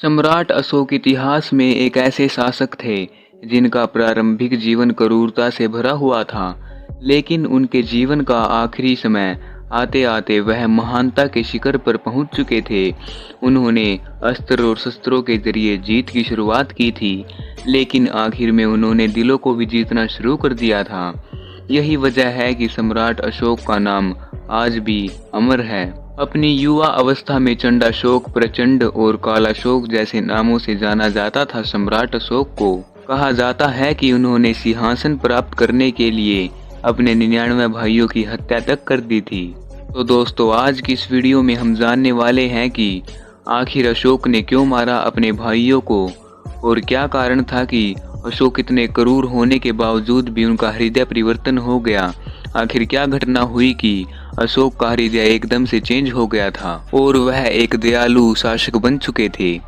सम्राट अशोक इतिहास में एक ऐसे शासक थे जिनका प्रारंभिक जीवन क्रूरता से भरा हुआ था, लेकिन उनके जीवन का आखिरी समय आते आते वह महानता के शिखर पर पहुंच चुके थे। उन्होंने अस्त्र और शस्त्रों के जरिए जीत की शुरुआत की थी, लेकिन आखिर में उन्होंने दिलों को भी जीतना शुरू कर दिया था। यही वजह है कि सम्राट अशोक का नाम आज भी अमर है। अपनी युवा अवस्था में चंडाशोक, प्रचंड और कालाशोक जैसे नामों से जाना जाता था। सम्राट अशोक को कहा जाता है कि उन्होंने सिंहासन प्राप्त करने के लिए अपने 99 भाइयों की हत्या तक कर दी थी। तो दोस्तों, आज की इस वीडियो में हम जानने वाले हैं कि आखिर अशोक ने क्यों मारा अपने भाइयों को और क्या कारण था कि अशोक इतने क्रूर होने के बावजूद भी उनका हृदय परिवर्तन हो गया। आखिर क्या घटना हुई कि अशोक का हृदय एकदम से चेंज हो गया था और वह एक दयालु शासक बन चुके थे।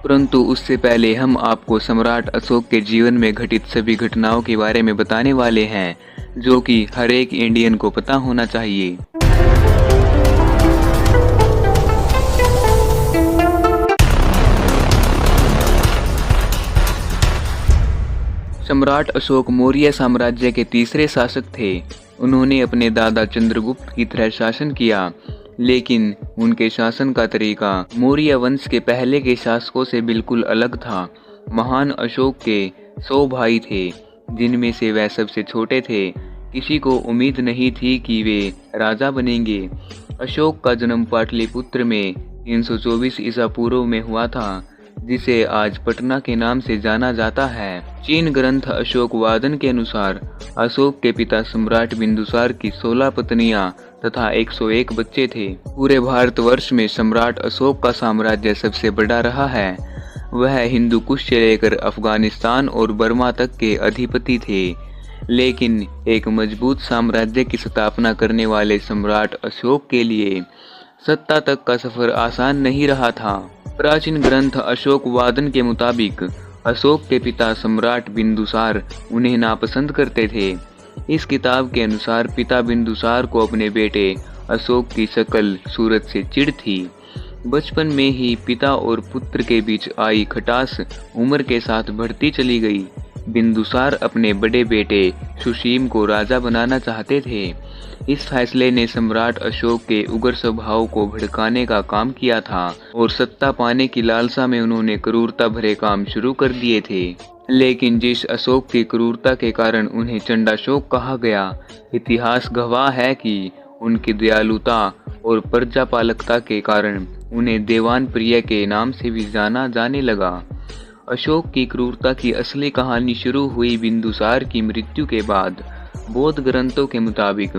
परंतु उससे पहले हम आपको सम्राट अशोक के जीवन में घटित सभी घटनाओं के बारे में बताने वाले हैं, जो कि हर एक इंडियन को पता होना चाहिए। सम्राट अशोक मौर्य साम्राज्य के तीसरे शासक थे। उन्होंने अपने दादा चंद्रगुप्त की तरह शासन किया, लेकिन उनके शासन का तरीका मौर्य वंश के पहले के शासकों से बिल्कुल अलग था। महान अशोक के 100 भाई थे, जिनमें से वह सबसे छोटे थे। किसी को उम्मीद नहीं थी कि वे राजा बनेंगे। अशोक का जन्म पाटलिपुत्र में 324 ईसा पूर्व में हुआ था, जिसे आज पटना के नाम से जाना जाता है। चीन ग्रंथ अशोक वादन के अनुसार अशोक के पिता सम्राट बिंदुसार की 16 पत्नियां तथा 101 बच्चे थे। पूरे भारतवर्ष में सम्राट अशोक का साम्राज्य सबसे बड़ा रहा है। वह हिंदू कुश से लेकर अफगानिस्तान और बर्मा तक के अधिपति थे, लेकिन एक मजबूत साम्राज्य की स्थापना करने वाले सम्राट अशोक के लिए सत्ता तक का सफर आसान नहीं रहा था। प्राचीन ग्रंथ अशोक वादन के मुताबिक अशोक के पिता सम्राट बिंदुसार उन्हें नापसंद करते थे। इस किताब के अनुसार पिता बिंदुसार को अपने बेटे अशोक की शक्ल सूरत से चिढ़ थी। बचपन में ही पिता और पुत्र के बीच आई खटास उम्र के साथ बढ़ती चली गई। बिंदुसार अपने बड़े बेटे सुसीम को राजा बनाना चाहते थे। इस फैसले ने सम्राट अशोक के उग्र स्वभाव को भड़काने का काम किया था और सत्ता पाने की लालसा में उन्होंने क्रूरता भरे काम शुरू कर दिए थे। लेकिन जिस अशोक की क्रूरता के कारण उन्हें चंडाशोक कहा गया, इतिहास गवाह है कि उनकी दयालुता और प्रजापालकता के कारण उन्हें देवान प्रिय के नाम से भी जाना जाने लगा। अशोक की क्रूरता की असली कहानी शुरू हुई बिंदुसार की मृत्यु के बाद। बौद्ध ग्रंथों के मुताबिक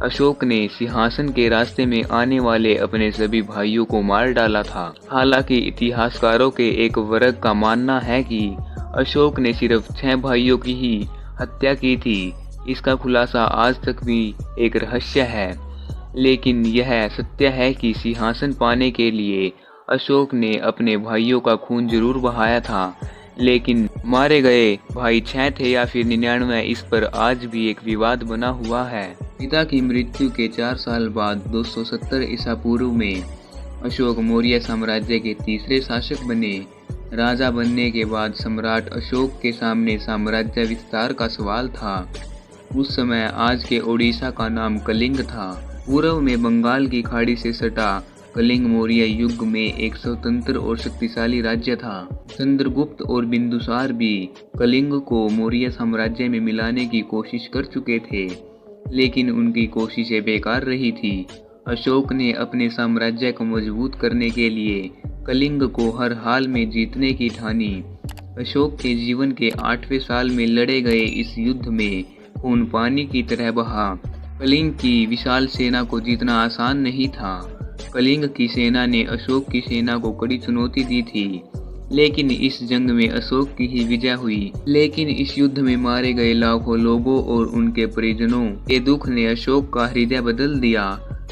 अशोक ने सिंहासन के रास्ते में आने वाले अपने सभी भाइयों को मार डाला था। हालांकि इतिहासकारों के एक वर्ग का मानना है कि अशोक ने सिर्फ 6 भाइयों की ही हत्या की थी। इसका खुलासा आज तक भी एक रहस्य है, लेकिन यह सत्य है कि सिंहासन पाने के लिए अशोक ने अपने भाइयों का खून जरूर बहाया था, लेकिन मारे गए भाई 6 थे या फिर 99, इस पर आज भी एक विवाद बना हुआ है। पिता की मृत्यु के 4 साल बाद 270 ईसा पूर्व में अशोक मौर्य साम्राज्य के तीसरे शासक बने। राजा बनने के बाद सम्राट अशोक के सामने साम्राज्य विस्तार का सवाल था। उस समय आज के ओडिशा का नाम कलिंग था। पूर्व में बंगाल की खाड़ी से सटा कलिंग मौर्य युग में एक स्वतंत्र और शक्तिशाली राज्य था। चंद्रगुप्त और बिंदुसार भी कलिंग को मौर्य साम्राज्य में मिलाने की कोशिश कर चुके थे, लेकिन उनकी कोशिशें बेकार रही थी। अशोक ने अपने साम्राज्य को मजबूत करने के लिए कलिंग को हर हाल में जीतने की ठानी। अशोक के जीवन के 8वें साल में लड़े गए इस युद्ध में खून पानी की तरह बहा। कलिंग की विशाल सेना को जीतना आसान नहीं था। कलिंग की सेना ने अशोक की सेना को कड़ी चुनौती दी थी, लेकिन इस जंग में अशोक की ही विजय हुई। लेकिन इस युद्ध में मारे गए लाखों लोगों और उनके परिजनों के दुख ने अशोक का हृदय बदल दिया।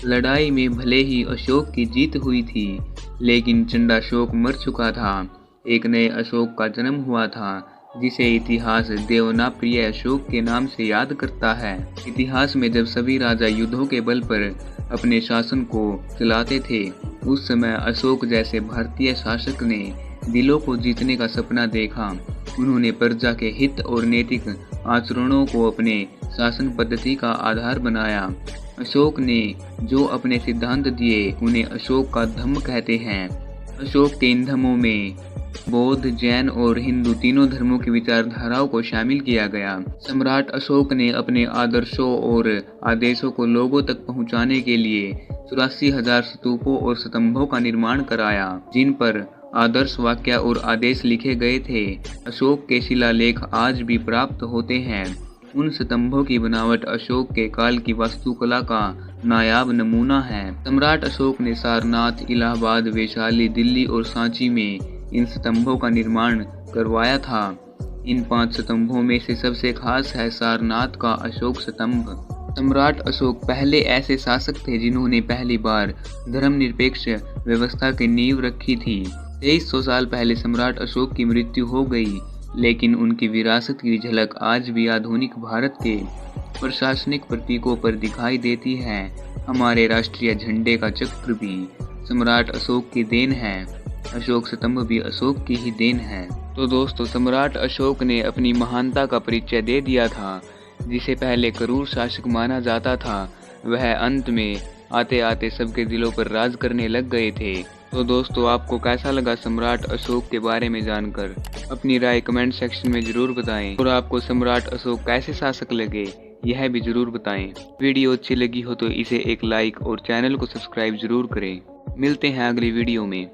लड़ाई में भले ही अशोक की जीत हुई थी, लेकिन चंडाशोक मर चुका था। एक नए अशोक का जन्म हुआ था, जिसे इतिहास देवनाप्रिय अशोक के नाम से याद करता है। इतिहास में जब सभी राजा युद्धों के बल पर अपने शासन को चलाते थे, उस समय अशोक जैसे भारतीय शासक ने दिलों को जीतने का सपना देखा। उन्होंने प्रजा के हित और नैतिक आचरणों को अपने शासन पद्धति का आधार बनाया। अशोक ने जो अपने सिद्धांत दिए उन्हें अशोक का धम्म कहते हैं। अशोक के इन धम्मों में बौद्ध, जैन और हिंदू तीनों धर्मों की विचारधाराओं को शामिल किया गया। सम्राट अशोक ने अपने आदर्शों और आदेशों को लोगों तक पहुंचाने के लिए 84,000 स्तूपों और स्तंभों का निर्माण कराया, जिन पर आदर्श वाक्य और आदेश लिखे गए थे। अशोक के शिलालेख आज भी प्राप्त होते हैं। उन स्तंभों की बनावट अशोक के काल की वास्तुकला का नायाब नमूना है। सम्राट अशोक ने सारनाथ, इलाहाबाद, वैशाली, दिल्ली और सांची में इन स्तंभों का निर्माण करवाया था। इन 5 स्तंभों में से सबसे खास है सारनाथ का अशोक स्तंभ। सम्राट अशोक पहले ऐसे शासक थे जिन्होंने पहली बार धर्मनिरपेक्ष व्यवस्था की नींव रखी थी। 2300 साल पहले सम्राट अशोक की मृत्यु हो गई, लेकिन उनकी विरासत की झलक आज भी आधुनिक भारत के प्रशासनिक प्रतीकों पर दिखाई देती है। हमारे राष्ट्रीय झंडे का चक्र भी सम्राट अशोक की देन है। अशोक स्तंभ भी अशोक की ही देन है। तो दोस्तों, सम्राट अशोक ने अपनी महानता का परिचय दे दिया था। जिसे पहले क्रूर शासक माना जाता था, वह अंत में आते आते सबके दिलों पर राज करने लग गए थे। तो दोस्तों, आपको कैसा लगा सम्राट अशोक के बारे में जानकर? अपनी राय कमेंट सेक्शन में जरूर बताएं। और आपको सम्राट अशोक कैसे शासक लगे, यह भी जरूर बताएं। वीडियो अच्छी लगी हो तो इसे एक लाइक और चैनल को सब्सक्राइब जरूर करें। मिलते हैं अगली वीडियो में।